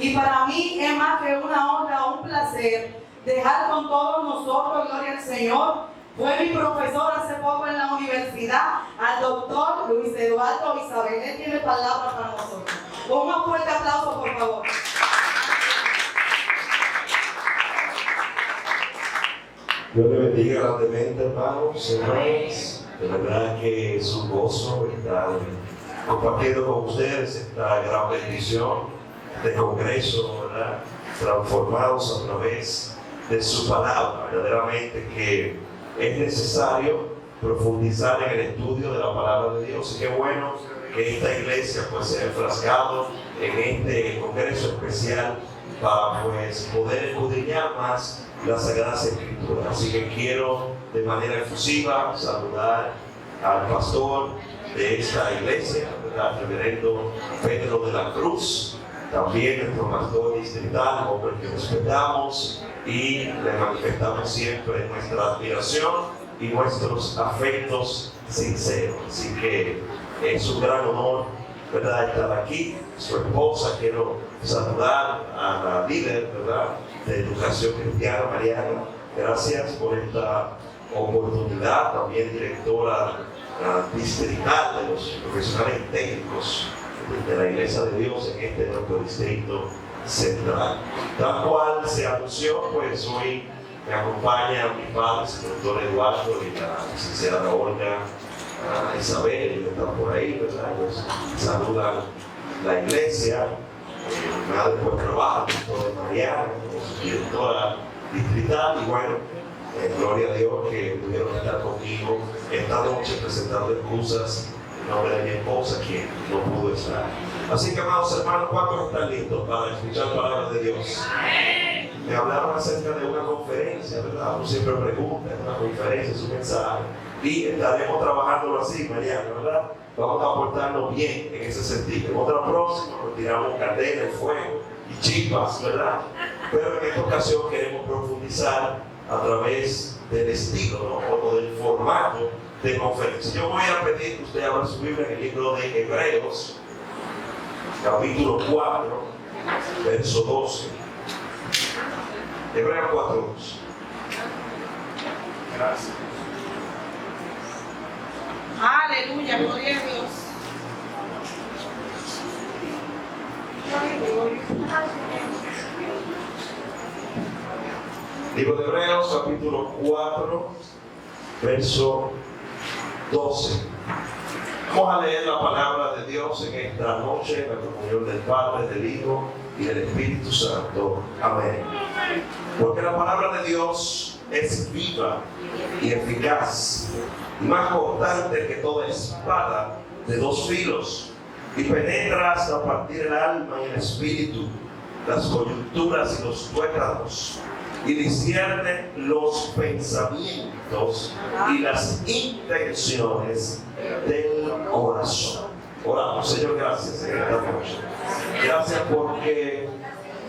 Y para mí es más que una honra, un placer dejar con todos nosotros, gloria al Señor. Fue mi profesor hace poco en la universidad, al doctor Luis Eduardo Isabel. Él tiene palabras para nosotros. Un fuerte aplauso, por favor. Dios le bendiga grandemente, hermanos, hermanas. De verdad que es un gozo estar compartiendo con ustedes esta gran bendición de congreso, ¿verdad? Transformados a través de su palabra. Verdaderamente que es necesario profundizar en el estudio de la palabra de Dios. Y qué bueno que esta iglesia pues se ha enfrascado en este congreso especial para pues poder escudriñar más las Sagradas Escrituras. Así que quiero de manera efusiva saludar al pastor de esta iglesia, el reverendo Pedro de la Cruz, también nuestro pastor distrital, hombre que respetamos y le manifestamos siempre nuestra admiración y nuestros afectos sinceros. Así que es un gran honor, ¿verdad?, estar aquí. Su esposa, quiero saludar a la líder, ¿verdad?, de Educación Cristiana, Mariana. Gracias por esta oportunidad. También directora distrital de los profesionales técnicos de la Iglesia de Dios en este nuestro distrito central. Tal cual se anunció, pues hoy me acompaña mi padre, el doctor Eduardo, y la licenciada Olga Isabel, que están por ahí, ¿verdad? Ellos saludan la iglesia. Mi madre pues trabaja junto de Mariana, como su directora distrital, y bueno, gloria a Dios que pudieron estar conmigo esta noche presentando excusas en nombre de mi esposa, quien no pudo estar. Así que, amados hermanos, ¿cuántos están listos para escuchar palabras de Dios? Me hablaron acerca de una conferencia, ¿verdad? Uno siempre pregunta, una conferencia, es un mensaje, y estaremos trabajándolo así, Mariana, ¿verdad? Vamos a portarnos bien en ese sentido. En otra próxima nos tiramos candela y fuego y chispas, ¿verdad? Pero en esta ocasión queremos profundizar a través del estilo, ¿no?, o del formato de conferencia. Yo voy a pedir que usted abra su Biblia en el libro de Hebreos, capítulo 4, verso 12. Hebreos 4, 12. Gracias. Aleluya, gloria a Dios. Libro de Hebreos, capítulo 4, verso 12. Vamos a leer la palabra de Dios en esta noche, en la comunión del Padre, del Hijo y del Espíritu Santo. Amén. Porque la palabra de Dios es viva y eficaz, y más cortante que toda espada de dos filos, y penetra hasta partir el alma y el espíritu, las coyunturas y los tuétanos, y discierne los pensamientos y las intenciones del corazón. Oramos. Señor, gracias en esta noche. Gracias porque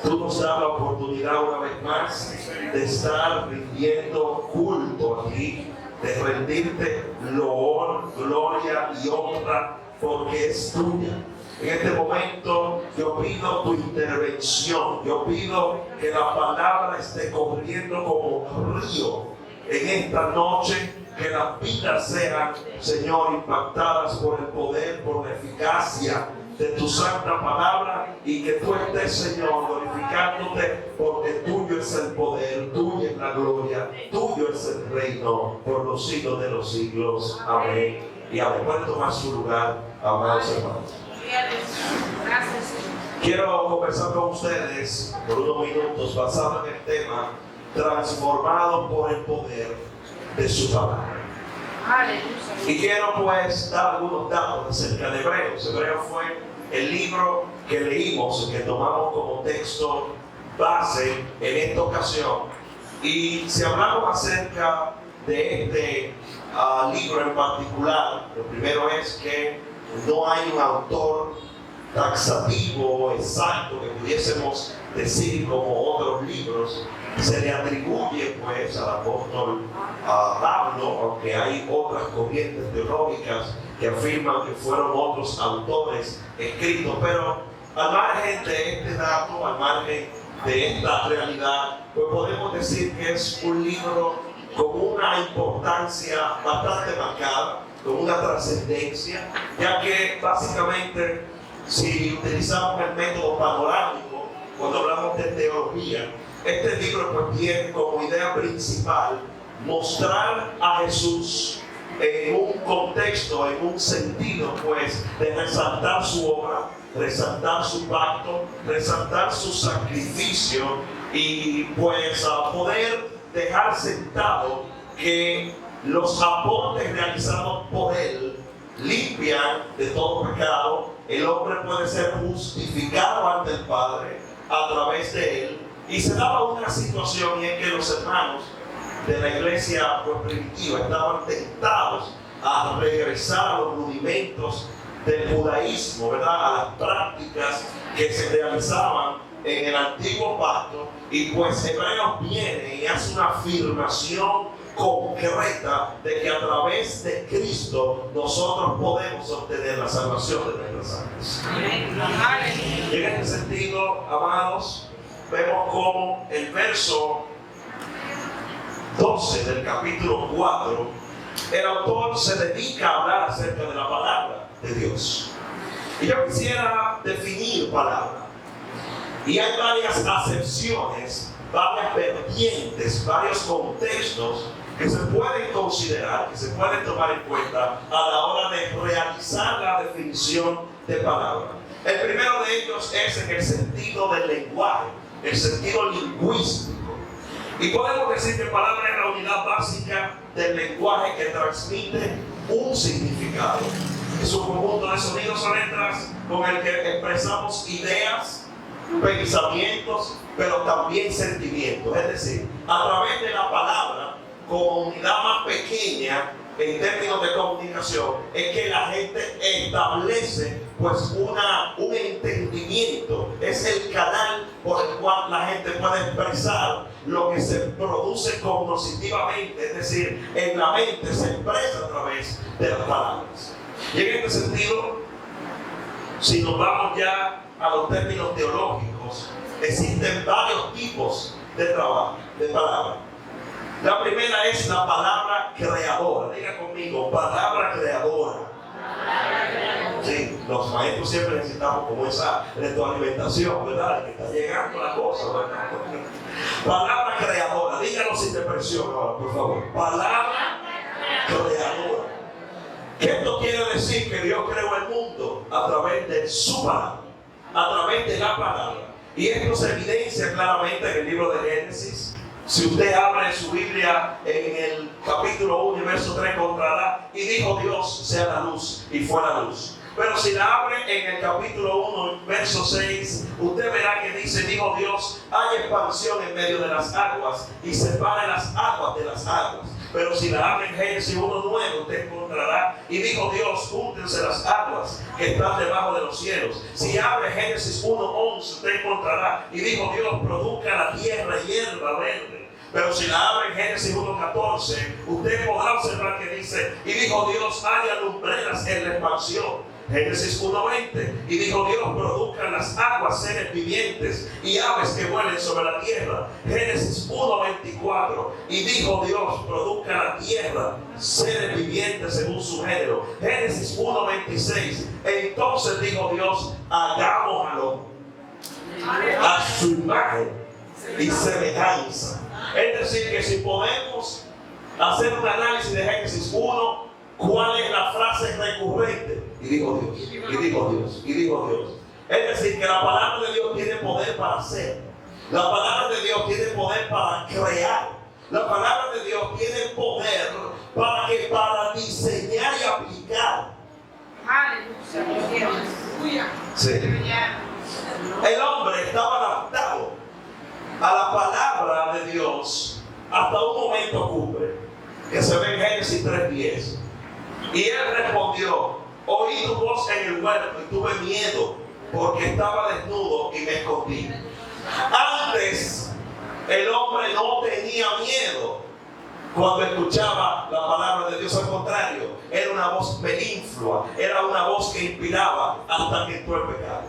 tú nos das la oportunidad una vez más de estar rindiendo culto aquí, de rendirte loor, gloria y honra, porque es tuya. En este momento yo pido tu intervención, yo pido que la palabra esté corriendo como río en esta noche, que las vidas sean, Señor, impactadas por el poder, por la eficacia de tu santa palabra, y que tú estés, Señor, glorificándote, porque tuyo es el poder, tuya es la gloria, tuyo es el reino por los siglos de los siglos. Amén. Y amén. Pueden tomar su lugar, amados hermanos. Quiero conversar con ustedes por unos minutos basado en el tema transformado por el poder de su palabra. Y quiero pues dar algunos datos acerca de Hebreos. Hebreos fue el libro que leímos, que tomamos como texto base en esta ocasión. Y si hablamos acerca de este libro en particular, lo primero es que no hay un autor taxativo exacto que pudiésemos decir como otros libros. Se le atribuye pues al apóstol Pablo, aunque hay otras corrientes teológicas que afirman que fueron otros autores escritos, pero al margen de este dato, al margen de esta realidad, pues podemos decir que es un libro con una importancia bastante marcada, con una trascendencia, ya que básicamente, si utilizamos el método panorámico, cuando hablamos de teología, este libro pues tiene como idea principal mostrar a Jesús en un contexto, en un sentido pues de resaltar su obra, resaltar su pacto, resaltar su sacrificio y pues a poder dejar sentado que los aportes realizados por él limpian de todo pecado. El hombre puede ser justificado ante el Padre a través de él. Y se daba una situación en que los hermanos de la iglesia pues, primitiva estaban tentados a regresar a los rudimentos del judaísmo, ¿verdad? A las prácticas que se realizaban en el antiguo pacto. Y pues Hebreos viene y hace una afirmación concreta de que a través de Cristo nosotros podemos obtener la salvación de nuestras almas. Y en este sentido, amados, vemos como el verso 12 del capítulo 4, el autor se dedica a hablar acerca de la palabra de Dios. Y yo quisiera definir palabra. Y hay varias acepciones, varias vertientes, varios contextos que se pueden considerar, que se pueden tomar en cuenta a la hora de realizar la definición de palabra. El primero de ellos es en el sentido del lenguaje, el sentido lingüístico. Y podemos decir que palabra es la unidad básica del lenguaje que transmite un significado. Es un conjunto de sonidos o letras con el que expresamos ideas, pensamientos, pero también sentimientos. Es decir, a través de la palabra, como unidad más pequeña en términos de comunicación, es que la gente establece pues un entendimiento. Es el canal por el cual la gente puede expresar lo que se produce cognitivamente, es decir, en la mente se expresa a través de las palabras. Y en este sentido, si nos vamos ya a los términos teológicos, existen varios tipos de trabajo, de palabras. La primera es la palabra creadora. Diga conmigo, palabra creadora. Sí, los maestros siempre necesitamos como esa retroalimentación, ¿verdad? Que está llegando la cosa, ¿verdad? Palabra creadora. Dígalo sin depresión ahora, por favor. Palabra creadora. ¿Qué esto quiere decir? Que Dios creó el mundo a través de su palabra, a través de la palabra. Y esto se evidencia claramente en el libro de Génesis. Si usted abre su Biblia en el capítulo 1 y verso 3, encontrará: y dijo Dios, sea la luz, y fue la luz. Pero si la abre en el capítulo 1, verso 6, usted verá que dice: dijo Dios, hay expansión en medio de las aguas, y separe las aguas de las aguas. Pero si la abre en Génesis 1:9, usted encontrará: y dijo Dios, júntense las aguas que están debajo de los cielos. Si abre Génesis 1:11, usted encontrará: y dijo Dios, produzca la tierra hierba verde. Pero si la abre en Génesis 1:14, usted podrá observar que dice: y dijo Dios, haya lumbreras en la expansión. Génesis 1:20, y dijo Dios, produzcan las aguas seres vivientes y aves que vuelen sobre la tierra. Génesis 1:24, y dijo Dios, produzca la tierra seres vivientes según su género. Génesis 1:26, entonces dijo Dios, hagamos al hombre a su imagen y semejanza. Es decir, que si podemos hacer un análisis de Génesis 1, ¿cuál es la frase recurrente? Y dijo Dios, y dijo Dios, y dijo Dios. Es decir, que la palabra de Dios tiene poder para hacer. La palabra de Dios tiene poder para crear. La palabra de Dios tiene poder para diseñar y aplicar. Sí. El hombre estaba adaptado a la palabra de Dios hasta un momento cumbre, que se ve en Génesis 3:10. Y él respondió: oí tu voz en el huerto y tuve miedo, porque estaba desnudo y me escondí. Antes, el hombre no tenía miedo cuando escuchaba la palabra de Dios. Al contrario, era una voz melínflua, era una voz que inspiraba hasta que entró el pecado.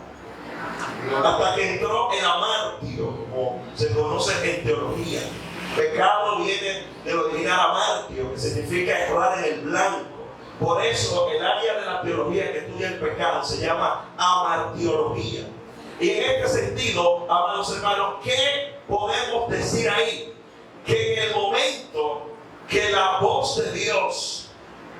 Hasta que entró el amartio, como se conoce en teología. Pecado viene del original amartio, que significa errar en el blanco. Por eso el área de la teología que estudia el pecado se llama amartiología. Y en este sentido, amados hermanos, ¿qué podemos decir ahí? Que en el momento que la voz de Dios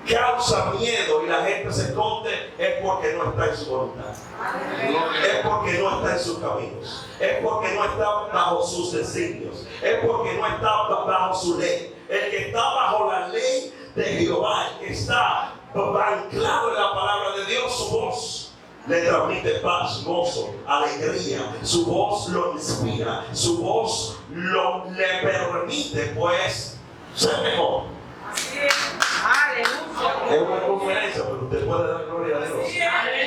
causa miedo y la gente se esconde, es porque no está en su voluntad, es porque no está en sus caminos, es porque no está bajo sus designios, es porque no está bajo su ley. El que está bajo la ley de Jehová, el que está anclado en la palabra de Dios, su voz le transmite paz, gozo, alegría. Su voz lo inspira, su voz le permite pues ser mejor. Es una conferencia, pero usted puede dar gloria a Dios.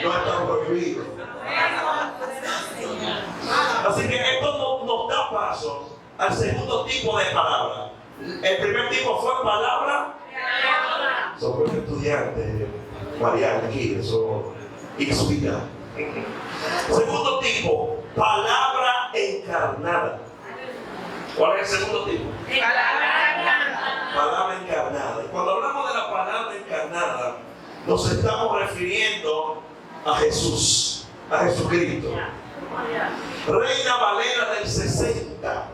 No está prohibido. Así que esto nos da paso al segundo tipo de palabra. El primer tipo fue palabra. Somos un estudiante, Mariana, aquí, eso inspira. Segundo tipo, palabra encarnada. ¿Cuál es el segundo tipo? Palabra encarnada. Y cuando hablamos de la palabra encarnada, nos estamos refiriendo a Jesús, a Jesucristo. Reina Valera del 60,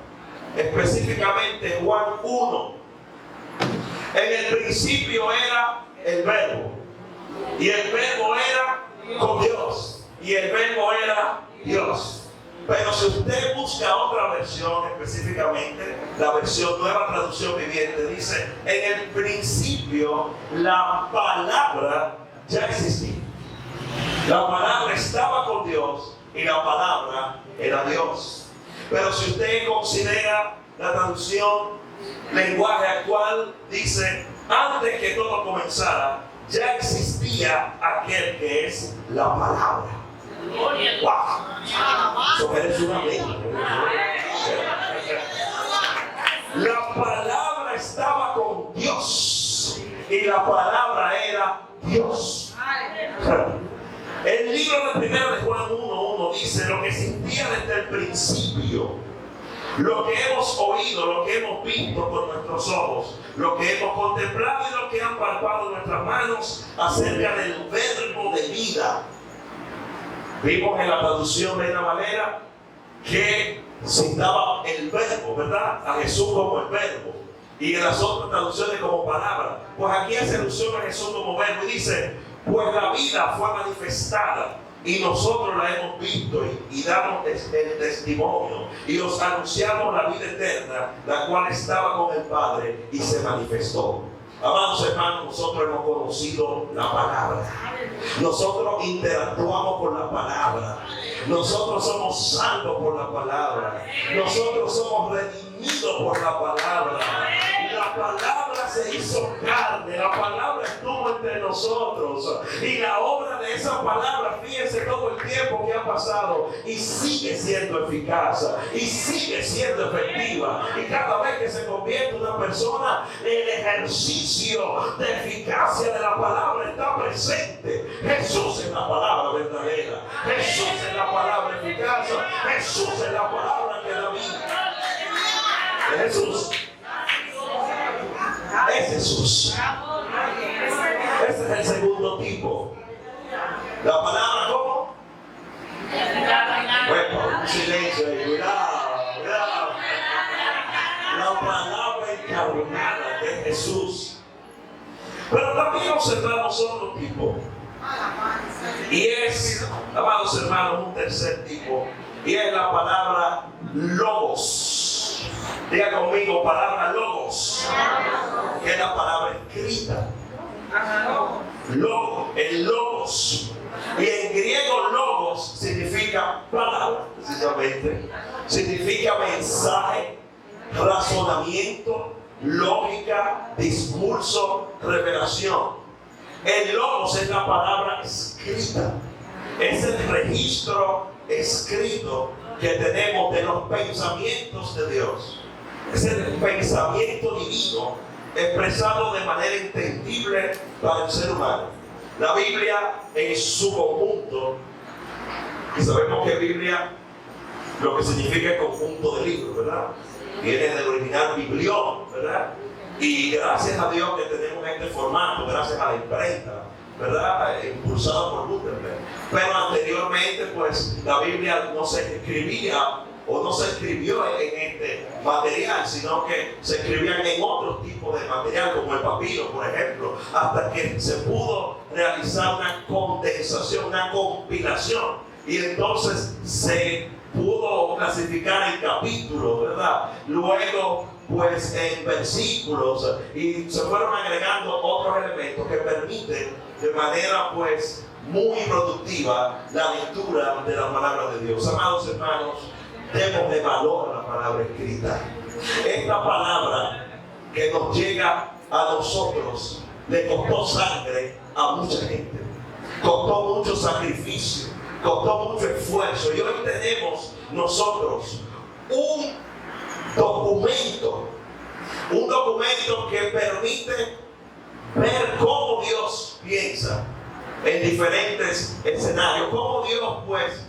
específicamente Juan 1. En el principio era el Verbo, y el Verbo era con Dios, y el Verbo era Dios. Pero si usted busca otra versión, específicamente la versión Nueva Traducción Viviente, dice: en el principio la palabra ya existía. La palabra estaba con Dios y la palabra era Dios. Pero si usted considera la traducción lenguaje actual, dice: antes que todo comenzara, ya existía aquel que es la palabra. ¡Wow! Eso merece una mente. La palabra estaba con Dios y la palabra era Dios. El libro de 1 de Juan 1:1 dice: lo que existía desde el principio, lo que hemos oído, lo que hemos visto con nuestros ojos, lo que hemos contemplado y lo que han palpado nuestras manos acerca del verbo de vida. Vimos en la traducción de Reina Valera que citaba el verbo, ¿verdad? A Jesús como el verbo. Y en las otras traducciones como palabra. Pues aquí hace alusión a Jesús como verbo y dice: pues la vida fue manifestada y nosotros la hemos visto y damos el testimonio y os anunciamos la vida eterna, la cual estaba con el Padre y se manifestó. Amados hermanos, nosotros hemos conocido la palabra. Nosotros interactuamos con la palabra. Nosotros somos salvos por la palabra. Nosotros somos redimidos por la palabra. La palabra se hizo carne. La palabra estuvo entre nosotros. Y la obra de esa palabra, fíjense todo el tiempo que ha pasado, y sigue siendo eficaz. Y sigue siendo efectiva. Y cada vez que se convierte una persona, el ejercicio de eficacia de la palabra está presente. Jesús es la palabra verdadera. Jesús es la palabra eficaz. Jesús es la palabra que da vida. Jesús. Es Jesús. Ese es el segundo tipo. La palabra, ¿cómo? Bueno, un silencio ahí. Cuidado. La palabra encarnada de Jesús. Pero también observamos otro tipo. Y es, amados hermanos, un tercer tipo. Y es la palabra logos. Diga conmigo, palabra logos. Que es la palabra escrita. Logos, el logos. Y en griego logos significa palabra, precisamente. Significa mensaje, razonamiento, lógica, discurso, revelación. El logos es la palabra escrita. Es el registro escrito que tenemos de los pensamientos de Dios. Es el pensamiento divino expresado de manera entendible para el ser humano. La Biblia en su conjunto Y sabemos que Biblia, lo que significa es conjunto de libros, ¿verdad? Viene del original biblión, ¿verdad? Y gracias a Dios que tenemos este formato, gracias a la imprenta, ¿verdad? Impulsado por Gutenberg. Pero anteriormente, pues, la Biblia no se escribía o no se escribió en este material, sino que se escribían en otro tipo de material, como el papiro, por ejemplo, hasta que se pudo realizar una condensación, una compilación, y entonces se pudo clasificar en capítulos, ¿verdad? Luego, pues, en versículos, y se fueron agregando otros elementos que permiten de manera, pues, muy productiva la lectura de la palabra de Dios. Amados hermanos, démosle valor a la palabra escrita. Esta palabra que nos llega a nosotros le costó sangre a mucha gente, costó mucho sacrificio, costó mucho esfuerzo, y hoy tenemos nosotros un documento que permite ver cómo Dios piensa en diferentes escenarios, cómo Dios, pues,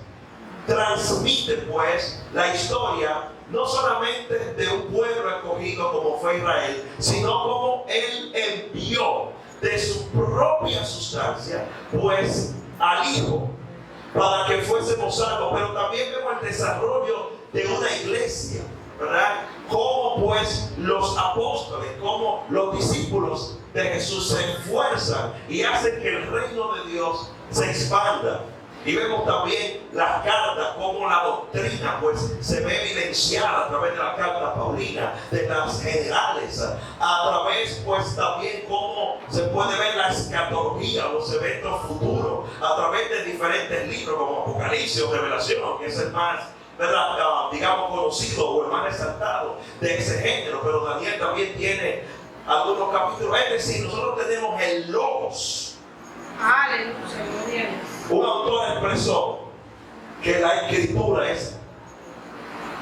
transmite, pues, la historia no solamente de un pueblo escogido como fue Israel, sino como Él envió de su propia sustancia, pues, al Hijo para que fuésemos salvos. Pero también vemos el desarrollo de una iglesia, ¿verdad? Cómo, pues, los apóstoles, como los discípulos de Jesús se esfuerzan y hacen que el reino de Dios se expanda. Y vemos también las cartas, como la doctrina, pues, se ve evidenciada a través de la carta paulina, de las generales, a través, pues, también cómo se puede ver la escatología, los eventos futuros, a través de diferentes libros como Apocalipsis o Revelación, que es el más, ¿verdad?, digamos, conocido o el más resaltado de ese género. Pero Daniel también tiene algunos capítulos. Es decir, nosotros tenemos el Logos. Aleluya. Un autor expresó que la escritura es,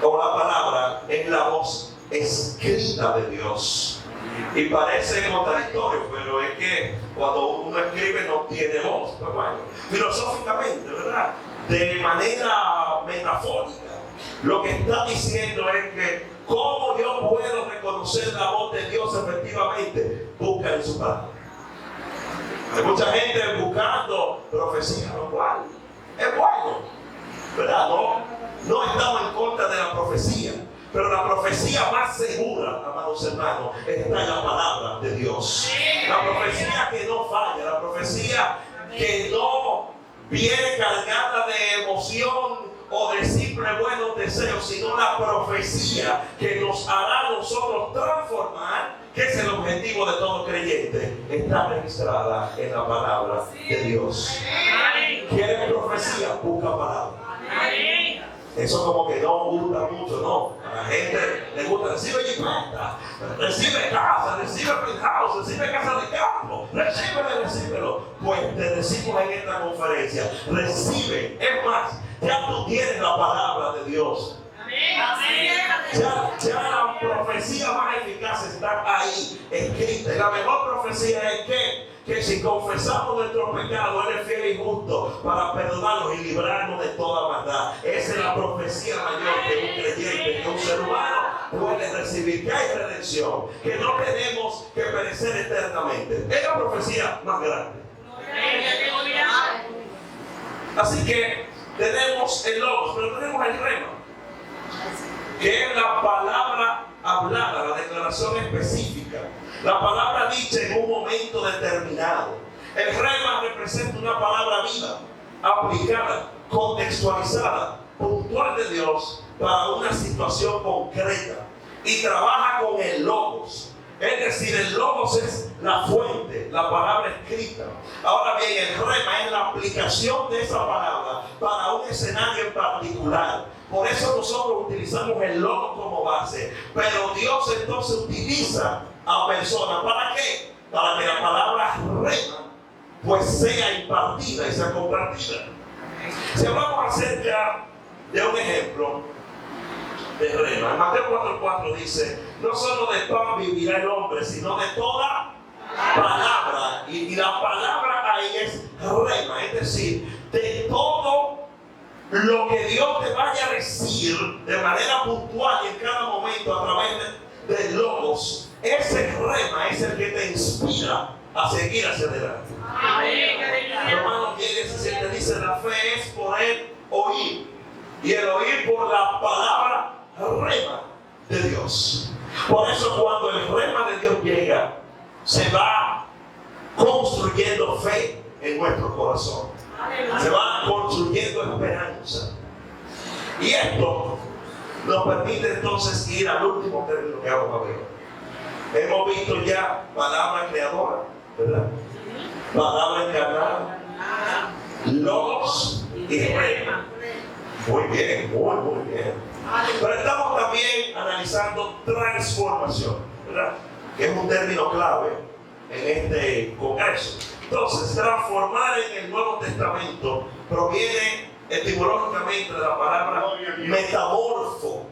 o la palabra, es la voz escrita de Dios. Y parece contradictorio, pero es que cuando uno escribe no tiene voz, hermano. Filosóficamente, ¿verdad? De manera metafórica, lo que está diciendo es que ¿cómo yo puedo reconocer la voz de Dios efectivamente? Busca en su palabra. Hay mucha gente buscando profecía, lo cual es bueno, ¿verdad? No estamos en contra de la profecía, pero la profecía más segura, amados hermanos, está en la palabra de Dios. La profecía que no falla, la profecía que no viene cargada de emoción o de simples buenos deseos, sino la profecía que nos hará a nosotros transformar, que es el objetivo de todo creyente, está registrada en la palabra de Dios. ¿Quieres profecía? Busca palabra. Eso como que no gusta mucho, no. A la gente le gusta, recibe jipeta, recibe casa, recibe penthouse, recibe casa de campo, recíbelo. Pues te decimos en esta conferencia, recibe. Es más, ya tú tienes la palabra de Dios. Ya la profecía más eficaz está ahí escrita. Y la mejor profecía es que si confesamos nuestros pecados, Él es fiel y justo para perdonarnos y librarnos de toda maldad. Esa es la profecía mayor que un creyente, que un ser humano puede recibir, que hay redención, que no tenemos que perecer eternamente. Es la profecía más grande. Así que tenemos el Logos, pero tenemos el Rema, que es la palabra hablada, la declaración específica, la palabra dicha en un momento determinado. El Rema representa una palabra viva, aplicada, contextualizada, puntual de Dios para una situación concreta, y trabaja con el Logos. Es decir, el Logos es la fuente, la palabra escrita. Ahora bien, el Rema es la aplicación de esa palabra para un escenario en particular. Por eso nosotros utilizamos el Logos como base. Pero Dios entonces utiliza a personas. ¿Para qué? Para que la palabra Rema pues sea impartida y sea compartida. Si hablamos acerca de un ejemplo de Rema, en Mateo 4:4 dice: no solo de pan vivirá el hombre, sino de toda palabra. Y la palabra ahí es Rema, es decir, de todo lo que Dios te vaya a decir de manera puntual y en cada momento a través de logos, ese rema es el que te inspira a seguir hacia adelante. Romanos 10:17 dice: la fe es por el oír, y el oír por la palabra rema de Dios. Por eso cuando el rema de Dios llega, se va construyendo fe en nuestro corazón. Se va construyendo esperanza. Y esto nos permite entonces ir al último término que vamos a ver. Hemos visto ya palabra creadora, ¿verdad? Palabra encarnada, logos y rema. Muy bien, muy bien. Pero estamos también analizando transformación, ¿verdad? Que es un término clave en este congreso. Entonces, transformar en el Nuevo Testamento proviene etimológicamente de la palabra metamorfo,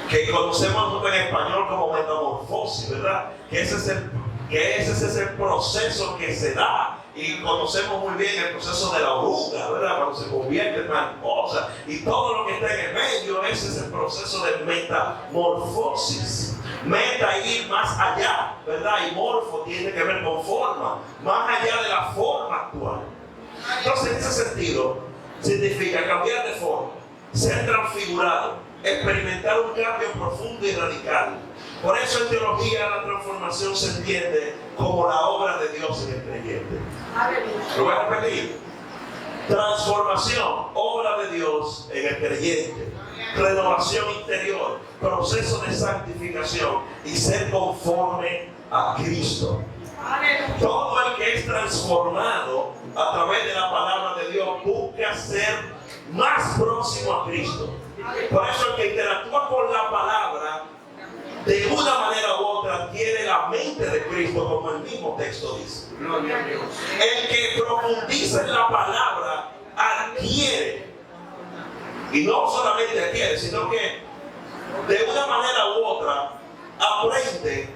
que conocemos nosotros en español como metamorfosis, ¿verdad? Que ese es el proceso que se da, y conocemos muy bien el proceso de la oruga, ¿verdad? Cuando se convierte en mariposa y todo lo que está en el medio, ese es el proceso de metamorfosis. Meta, ir más allá, ¿verdad? Y morfo tiene que ver con forma, más allá de la forma actual. Entonces, en ese sentido, significa cambiar de forma, ser transfigurado, experimentar un cambio profundo y radical. Por eso en teología la transformación se entiende como la obra de Dios en el creyente. Lo voy a repetir. Transformación, obra de Dios en el creyente. Renovación interior, proceso de santificación y ser conforme a Cristo. Todo el que es transformado a través de la palabra de Dios busca ser más próximo a Cristo. Por eso el que interactúa con la palabra de una manera u otra adquiere la mente de Cristo, como el mismo texto dice. El que profundiza en la palabra adquiere, y no solamente adquiere, sino que de una manera u otra aprende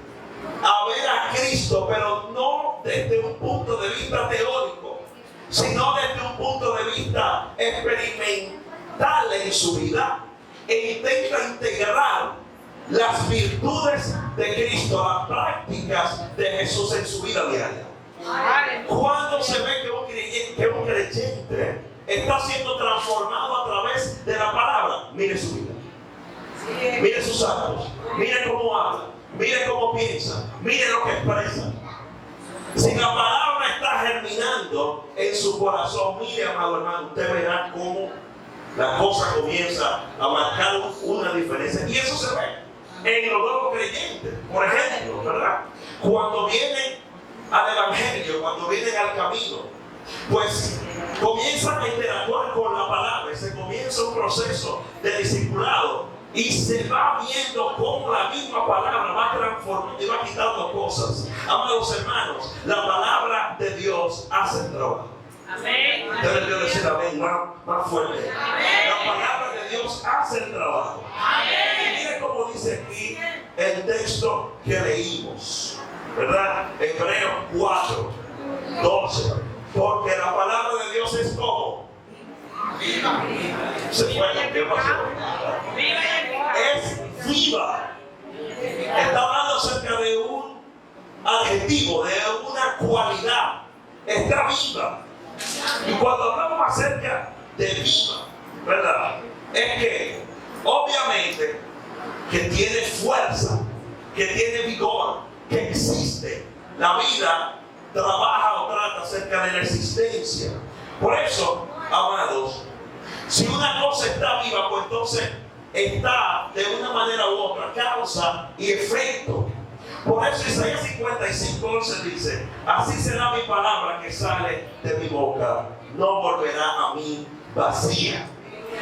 a ver a Cristo, pero no desde un punto de vista teórico, sino desde un punto de vista experimental en su vida, e intenta integrar las virtudes de Cristo, las prácticas de Jesús en su vida diaria. Cuando se ve que un creyente está siendo transformado a través de la palabra, mire su vida, mire sus actos, mire cómo habla, mire cómo piensa, mire lo que expresa. Si la palabra está germinando en su corazón, mire, amado hermano, usted verá cómo la cosa comienza a marcar una diferencia. Y eso se ve en los nuevos creyentes. Por ejemplo, ¿verdad? Cuando vienen al Evangelio, cuando vienen al camino, pues comienzan a interactuar con la palabra y se comienza un proceso de discipulado, y se va viendo cómo la misma palabra va transformando y va quitando cosas. Amados hermanos, la palabra de Dios hace el trabajo. Amén. Deben de decir amén más fuerte. Amén. La palabra de Dios hace el trabajo. Amén. Y mire cómo dice aquí el texto que leímos, ¿verdad? Hebreos 4:12. Porque la palabra de Dios es como viva. Se fue, ¿qué pasó? Es viva. Está hablando acerca de un adjetivo, de una cualidad. Está viva. Y cuando hablamos acerca de viva, ¿verdad? Es que obviamente que tiene fuerza, que tiene vigor, que existe. La vida trabaja o trata acerca de la existencia. Por eso, amados, si una cosa está viva, pues entonces está de una manera u otra, causa y efecto. Por eso Isaías 55:11 dice: así será mi palabra que sale de mi boca, no volverá a mí vacía,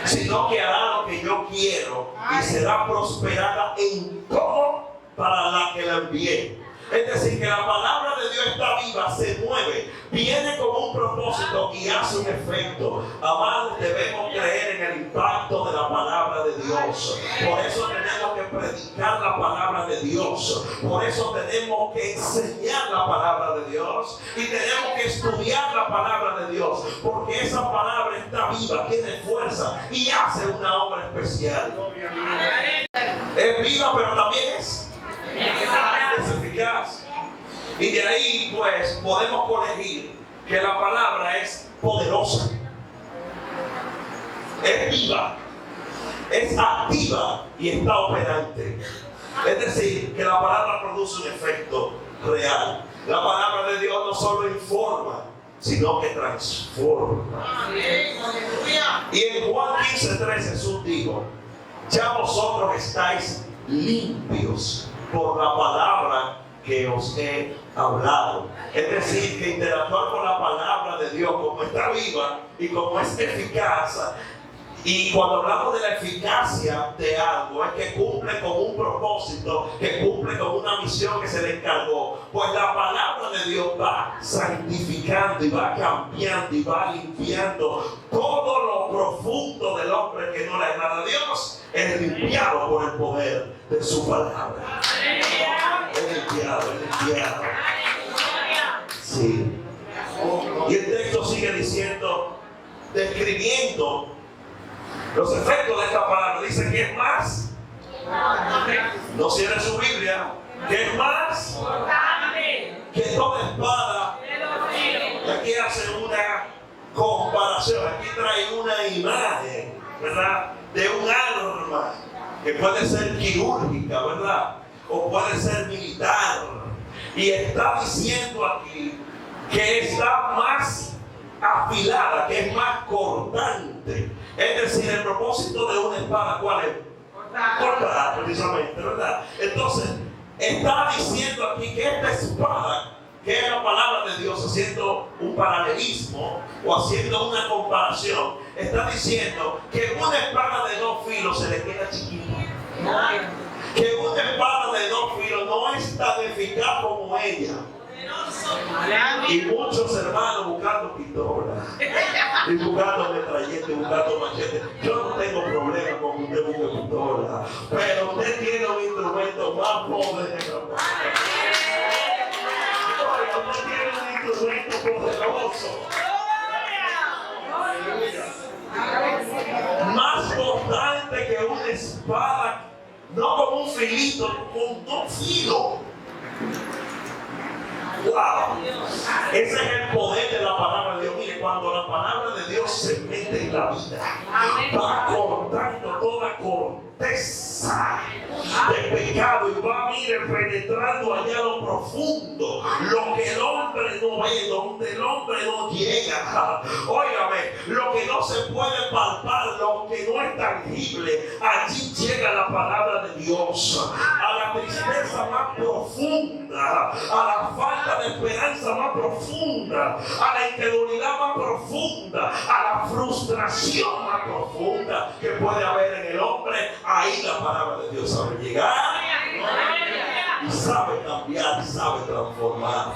sino que hará lo que yo quiero y será prosperada en todo para la que la envié. Es decir, que la palabra de Dios está viva, se mueve, viene con un propósito y hace un efecto. Amados, debemos creer en el impacto de la palabra de Dios. Por eso tenemos que predicar la palabra de Dios. Por eso tenemos que enseñar la palabra de Dios y tenemos que estudiar la palabra de Dios, porque esa palabra está viva, tiene fuerza y hace una obra especial. Es viva, pero también es eficaz. Y de ahí pues podemos colegir que la palabra es poderosa, es viva, es activa y está operante. Es decir, que la palabra produce un efecto real. La palabra de Dios no solo informa, sino que transforma. Y en Juan 15:3 Jesús dijo: ya vosotros estáis limpios por la palabra que os he hablado. Es decir, que interactuar con la palabra de Dios, como está viva y como es eficaz. Y cuando hablamos de la eficacia de algo, es que cumple con un propósito, que cumple con una misión que se le encargó. Pues la palabra de Dios va santificando y va cambiando y va limpiando todo lo profundo del hombre que no le agrada a Dios. Es limpiado por el poder de su palabra. Es limpiado. Sí. Y el texto sigue diciendo, describiendo los efectos de esta palabra. Dice que es más. No cierre su Biblia. Que es más que toda espada. Y aquí hace una comparación. Aquí trae una imagen, ¿verdad? De un arma que puede ser quirúrgica, ¿verdad? O puede ser militar. Y está diciendo aquí que está más afilada, que es más cortante. Es decir, el propósito de una espada, ¿cuál es? Cortar, precisamente, ¿verdad? Entonces, está diciendo aquí que esta espada, que es la palabra de Dios, haciendo un paralelismo o haciendo una comparación, está diciendo que una espada de dos filos se le queda chiquita. Que una espada de dos filos no es tan eficaz como ella. Y muchos hermanos buscando pistolas y buscando metralleta y buscando machete. Yo no tengo problema con que usted busque pistola, pero usted tiene un instrumento más poderoso. Usted tiene un instrumento poderoso, más cortante que una espada, no como un filito, con dos filos. ¡Wow! Ese es el poder de la palabra de Dios. Mire, cuando la palabra de Dios se mete en la vida, va cortando toda corteza de pecado y va, mire, penetrando allá lo profundo, lo que el hombre no ve, donde el hombre no llega. Óigame, lo que no se puede palpar, lo que no es tangible, allí llega la palabra de Dios. A la tristeza más profunda, a la falta de esperanza más profunda, a la incredulidad más profunda, a la frustración más profunda que puede haber en el hombre, ahí la palabra de Dios sabe llegar y sabe cambiar, sabe transformar.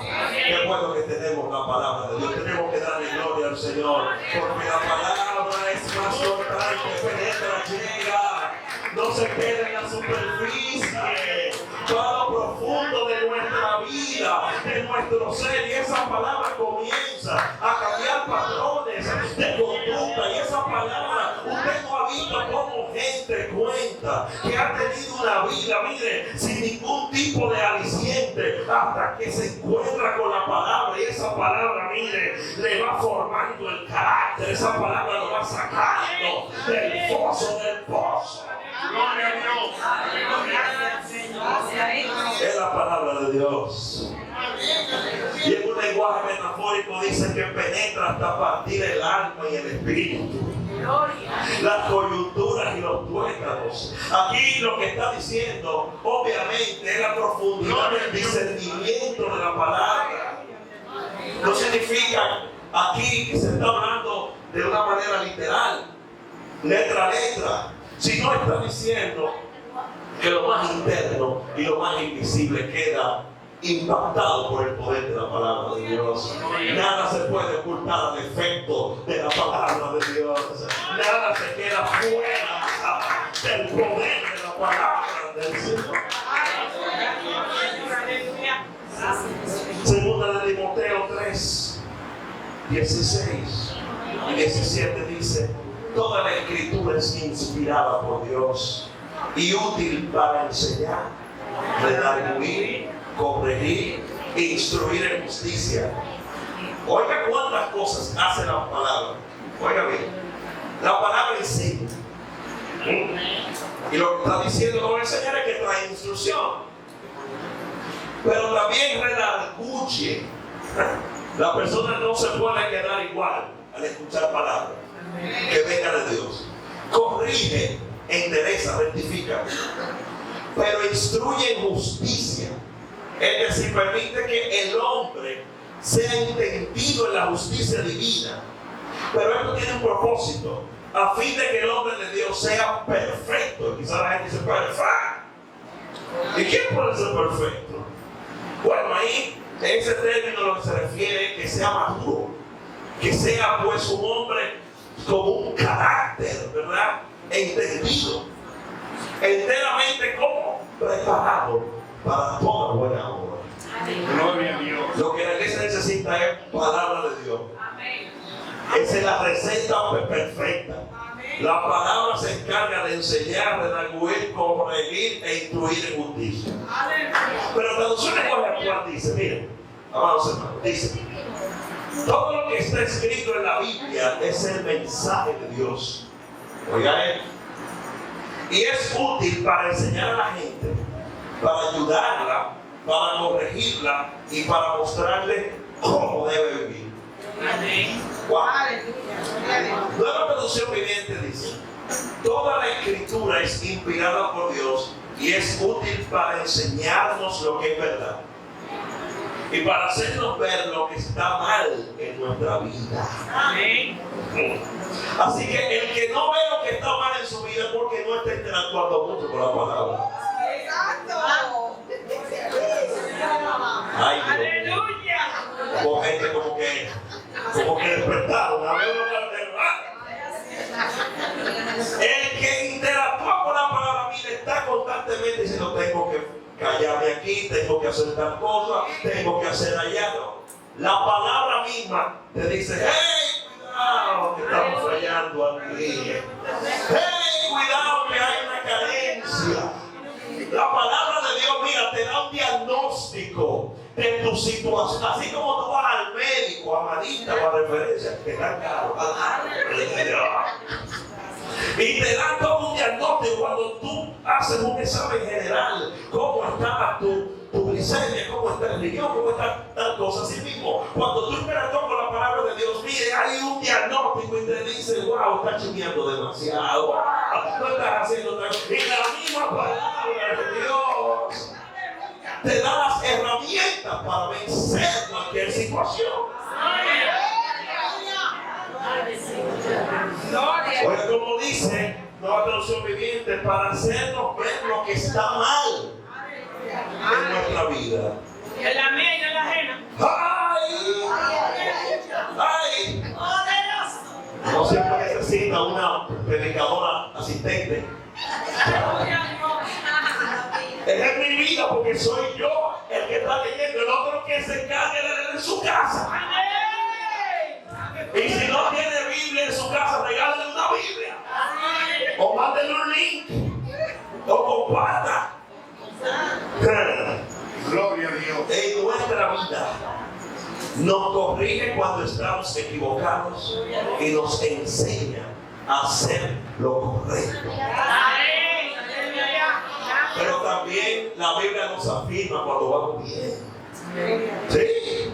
Qué bueno que tenemos la palabra de Dios. Tenemos que darle gloria al Señor, porque la palabra es más cortante, penetra, llega, no se queda en la superficie, va a lo profundo de nuestra vida, de nuestro ser, y esa palabra comienza a cambiar patrones de conducta. Y esa palabra, usted no ha visto cómo gente cuenta que ha tenido una vida, mire, sin ningún tipo de aliciente, hasta que se encuentra con la palabra, y esa palabra, mire, le va formando el carácter. Esa palabra lo va sacando del foso del pozo. Gloria a Dios. Es la palabra de Dios. Y en un lenguaje metafórico dice que penetra hasta partir el alma y el espíritu, las coyunturas y los tuétanos. Aquí lo que está diciendo, obviamente, es la profundidad del discernimiento de la palabra. No significa aquí que se está hablando de una manera literal, letra a letra, sino está diciendo que lo más interno y lo más invisible queda impactado por el poder de la palabra de Dios. Nada se puede ocultar al efecto de la palabra de Dios. Nada se queda fuera del poder de la palabra del Señor. Segunda de Timoteo 3, 16 y 17 dice: toda la escritura es inspirada por Dios y útil para enseñar, redarguir, corregir e instruir en justicia. Oiga cuántas cosas hace la palabra. Oiga bien, la palabra enseña. Y lo que está diciendo no es enseñar, es que trae instrucción. Pero también redarguye. La persona no se puede quedar igual al escuchar palabras que venga de Dios. Corrige, endereza, rectifica. Pero instruye en justicia. Es decir, permite que el hombre sea entendido en la justicia divina. Pero esto tiene un propósito, a fin de que el hombre de Dios sea perfecto. Quizás la gente dice perfecto. ¿Y quién puede ser perfecto? Bueno, ahí en ese término lo que se refiere es que sea maduro, que sea pues un hombre con un carácter, ¿verdad? Entendido, enteramente como preparado para toda buena obra. Gloria a Dios. Lo que la iglesia necesita es palabra de Dios. Esa es la receta perfecta. La palabra se encarga de enseñar, redarguir, corregir e instruir en justicia. Pero traducción en lenguaje actual dice, miren, amados hermanos, dice: todo lo que está escrito en la Biblia es el mensaje de Dios. Oigan esto. Y es útil para enseñar a la gente, para ayudarla, para corregirla y para mostrarle cómo debe vivir. Wow. Nueva Traducción Viviente dice: toda la escritura es inspirada por Dios y es útil para enseñarnos lo que es verdad y para hacernos ver lo que está mal en nuestra vida. Así que el que no ve lo que está mal en su vida es porque no está interactuando mucho con la palabra. Ay, ¡Aleluya! Hubo gente como que despertaron. El que interactúa con la palabra, mira, está constantemente diciendo: tengo que callarme aquí, tengo que hacer tal cosa, tengo que hacer allá. La palabra misma te dice: hey, cuidado que estamos fallando aquí. Hey, cuidado que hay una carencia. La palabra de Dios, mira, te da un diagnóstico de tu situación. Así como tú vas al médico, a Marita o a referencia, que están caros. Y te dan todo un diagnóstico cuando tú haces un examen general. ¿Cómo está tu glicemia? ¿Cómo está el riñón? ¿Cómo está tal cosa? Así mismo, cuando tú interactúas con la palabra de Dios, mire, hay un diagnóstico y te dice: wow, estás chumeando demasiado. Wow, no estás haciendo tal cosa. Y la misma palabra de Dios te da las herramientas para vencer cualquier situación. Oiga, como dice Nueva Traducción Viviente, para hacernos ver lo que está mal en nuestra vida. En la mía y en la ajena. ¡Ay! ¡Ay! No siempre necesita una predicadora asistente. Es en mi vida porque soy yo el que está leyendo, el otro que se encargue de leer en su casa. Y si no tiene Biblia en su casa, regálale una Biblia. O mándele un link. O comparta. Gloria a Dios. En nuestra vida nos corrige cuando estamos equivocados y nos enseña a hacer lo correcto. Pero también la Biblia nos afirma cuando vamos bien. Sí.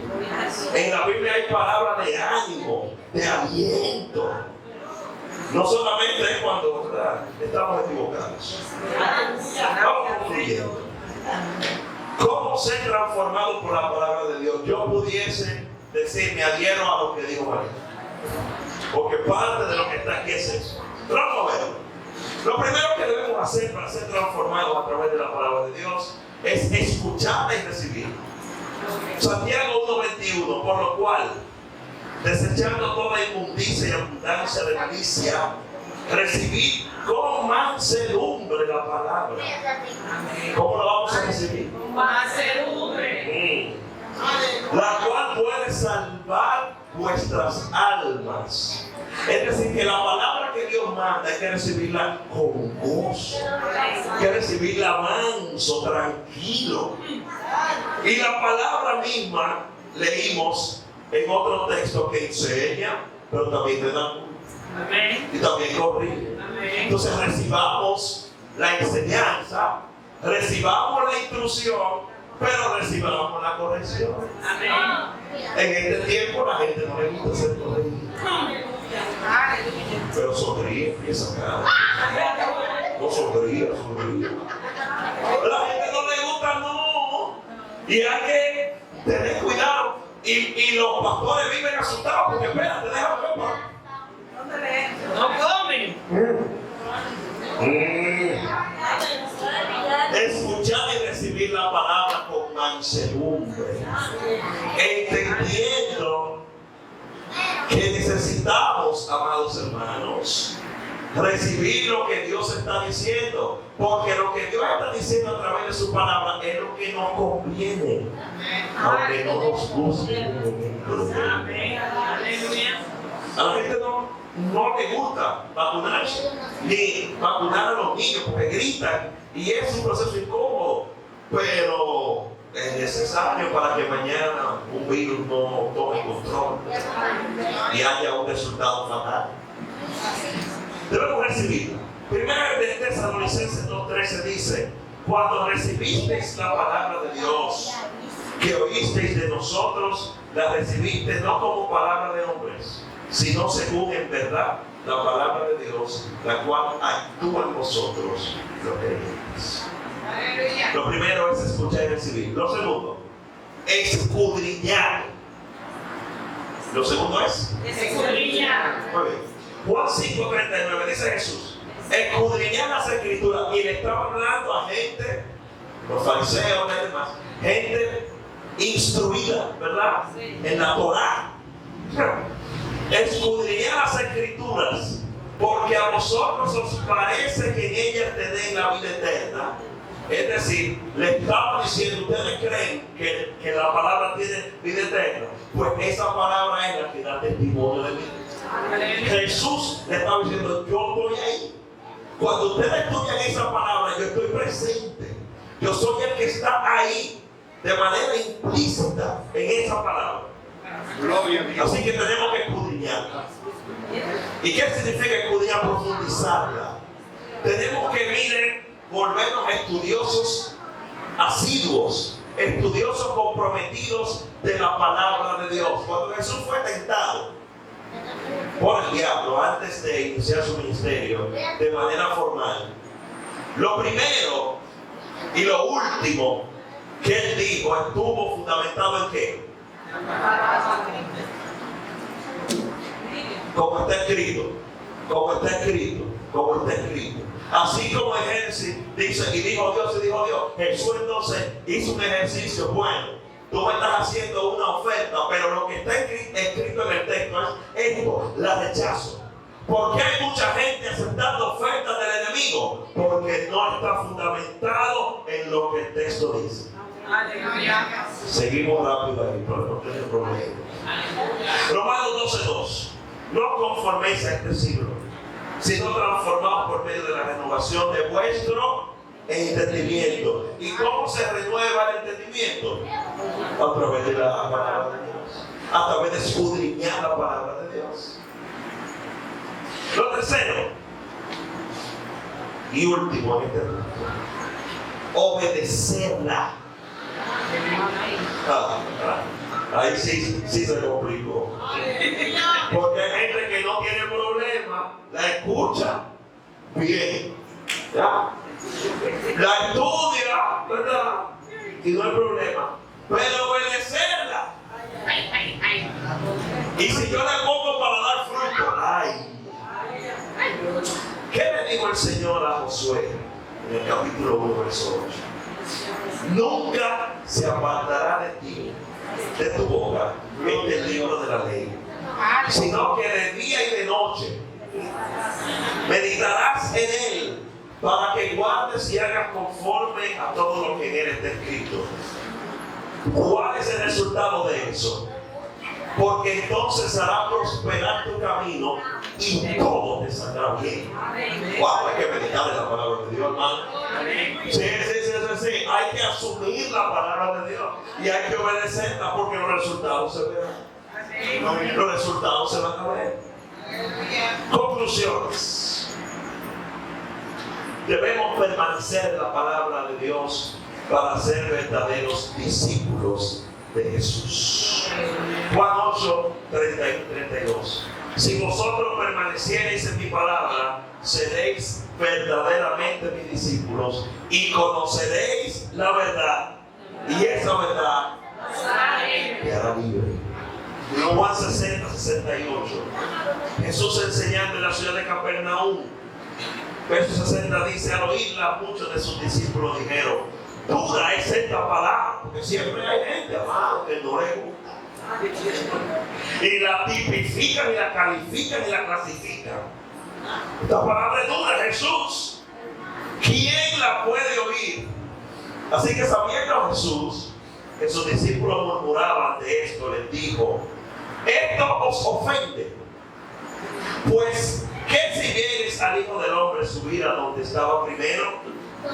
En la Biblia hay palabras de ánimo, de aliento. No solamente es cuando, ¿verdad?, estamos equivocados. Vamos concluyendo. ¿Cómo ser transformado por la palabra de Dios? Yo pudiese decir, me adhiero a lo que dijo María, porque parte de lo que está aquí es eso. Vamos a verlo. Lo primero que debemos hacer para ser transformados a través de la palabra de Dios es escucharla y recibirla. Santiago 1:21, por lo cual, desechando toda inmundicia y abundancia de malicia, recibid con mansedumbre la palabra. ¿Cómo la vamos a recibir? Con mansedumbre. La cual puede salvar vuestras almas. Es decir, que la palabra que Dios manda hay que recibirla con gozo, hay que recibirla manso, tranquilo. Y la palabra misma leímos en otro texto que enseña, pero también te da y también corrige. Entonces recibamos la enseñanza, recibamos la instrucción, pero recibamos la corrección. En este tiempo la gente no le gusta ser corregida. Pero sonríe, empieza acá. No sonríe. La gente no le gusta, no. Y hay que tener cuidado. Y los pastores viven asustados porque espérate, déjame ver. No comen. Escuchar y recibir la palabra con mansedumbre, entendiendo que necesitamos, amados hermanos, recibir lo que Dios está diciendo, porque lo que Dios está diciendo a través de su palabra es lo que nos conviene, aunque no nos guste. A la gente no le gusta vacunarse, ni vacunar a los niños porque gritan y es un proceso incómodo, pero es necesario para que mañana un virus no tome control y haya un resultado fatal. Debemos recibirla. Primera de Tesalonicenses 2:13 dice: cuando recibisteis la palabra de Dios que oísteis de nosotros, la recibiste no como palabra de hombres, sino según en verdad la palabra de Dios, la cual actúa en vosotros los creyentes. Lo primero es escuchar y recibir. Lo segundo, escudriñar. Lo segundo es escudriñar. Muy bien. Juan 5:39 dice Jesús: escudriñar las escrituras. Y le estaba hablando a gente, los fariseos y demás, gente instruida, ¿verdad? Sí. En la Torá. Escudriñar las escrituras, porque a vosotros os parece que en ellas tenéis la vida eterna. Es decir, le estaba diciendo: ustedes creen que la palabra tiene vida eterna, pues esa palabra es la que da testimonio de mí. Jesús le estaba diciendo: yo estoy ahí. Cuando ustedes estudian esa palabra, yo estoy presente. Yo soy el que está ahí de manera implícita en esa palabra. Gloria a Dios. Así que tenemos que escudriñarla. ¿Y qué significa escudriñar? Profundizarla. Tenemos que, miren, volvernos estudiosos asiduos, estudiosos comprometidos de la palabra de Dios. Cuando Jesús fue tentado por el diablo antes de iniciar su ministerio de manera formal, lo primero y lo último que él dijo estuvo fundamentado en ¿qué? Como está escrito, como está escrito, como está escrito. Así como el Génesis dice, y dijo Dios, Jesús entonces hizo un ejercicio. Bueno, tú me estás haciendo una oferta, pero lo que está escrito en el texto es esto: la rechazo. ¿Por qué hay mucha gente aceptando ofertas del enemigo? Porque no está fundamentado en lo que el texto dice. Aleluya. Seguimos rápido ahí, pero no tiene problema. Romanos 12:2. No conforméis a este siglo, sino transformados por medio de la renovación de vuestro entendimiento. ¿Y cómo se renueva el entendimiento? A través de la palabra de Dios, a través de escudriñar la palabra de Dios. Lo tercero y último en este punto: obedecerla. Ahí sí se complicó. Porque hay gente que no tiene problema, la escucha bien, ¿ya? La estudia, ¿verdad? Y no hay problema. Pero obedecerla. Y si yo le pongo para dar fruto, ¿qué le dijo el Señor a Josué en el capítulo 1, verso 8. Nunca se apartará de ti, de tu boca, este libro de la ley, sino que de día y de noche meditarás en él, para que guardes y hagas conforme a todo lo que en él está escrito. ¿Cuál es el resultado de eso? Porque entonces hará prosperar tu camino y todo te saldrá bien. Wow, hay que meditar en la palabra de Dios, hermano. Sí. Hay que asumir la palabra de Dios y hay que obedecerla, porque los resultados se verán. Los resultados se van a ver. Conclusiones. Debemos permanecer en la palabra de Dios para ser verdaderos discípulos de Jesús. Juan 8, 31, 32. Si vosotros permaneciereis en mi palabra, seréis verdaderamente mis discípulos y conoceréis la verdad, y esa verdad te hará libre. Juan 60, 68. Jesús enseñando en la ciudad de Capernaum. Verso 60 dice: al oírla, muchos de sus discípulos dijeron: dura es esta palabra, porque siempre hay gente, amado, que no le gusta. Y la tipifican, y la califican, y la clasifican. Esta palabra es dura, Jesús. ¿Quién la puede oír? Así que, sabiendo Jesús que sus discípulos murmuraban de esto, les dijo: esto os ofende. Pues, ¿qué si vieres al Hijo del Hombre subir a donde estaba primero?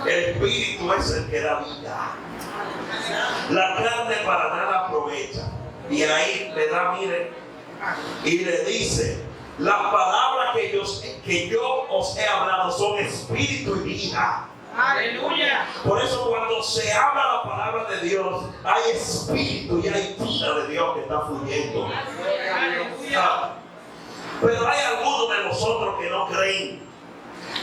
El Espíritu es el que da vida. La carne para nada aprovecha. Y ahí le da, mire, y le dice: las palabras que yo os he hablado son espíritu y vida. Aleluya. Por eso cuando se habla la palabra de Dios, hay espíritu y hay vida de Dios que está fluyendo. Aleluya. Pero hay algunos de nosotros que no creen,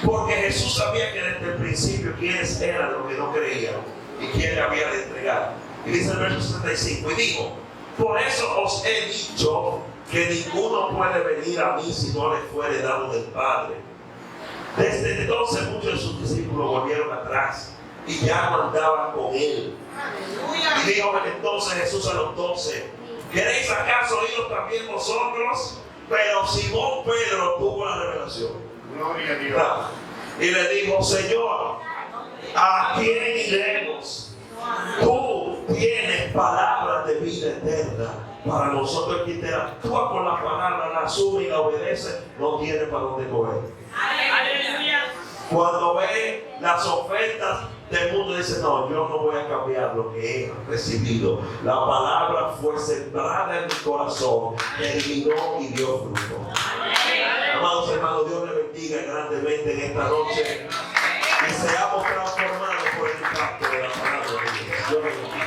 porque Jesús sabía que desde el principio quiénes eran los que no creían y quién le había de entregar. Y dice el verso 65, y dijo: por eso os he dicho que ninguno puede venir a mí si no le fuere dado del Padre. Desde entonces muchos de sus discípulos volvieron atrás y ya no andaban con él. Y dijo entonces Jesús a los 12: ¿queréis acaso oírlo también vosotros? Pero Simón Pedro tuvo la revelación. Gloria a Dios. Y le dijo: Señor, ¿a quién iremos? Tú tienes palabras de vida eterna. Para nosotros que interactúa con la palabra, la asume y la obedece, no tiene para dónde coger. Aleluya. Cuando ve las ofertas del mundo, dice: no, yo no voy a cambiar lo que he recibido. La palabra fue sembrada en mi corazón, germinó y dio fruto. Amados hermanos, Dios les bendiga grandemente en esta noche y seamos transformados por el impacto de la palabra de Dios. Dios les bendiga.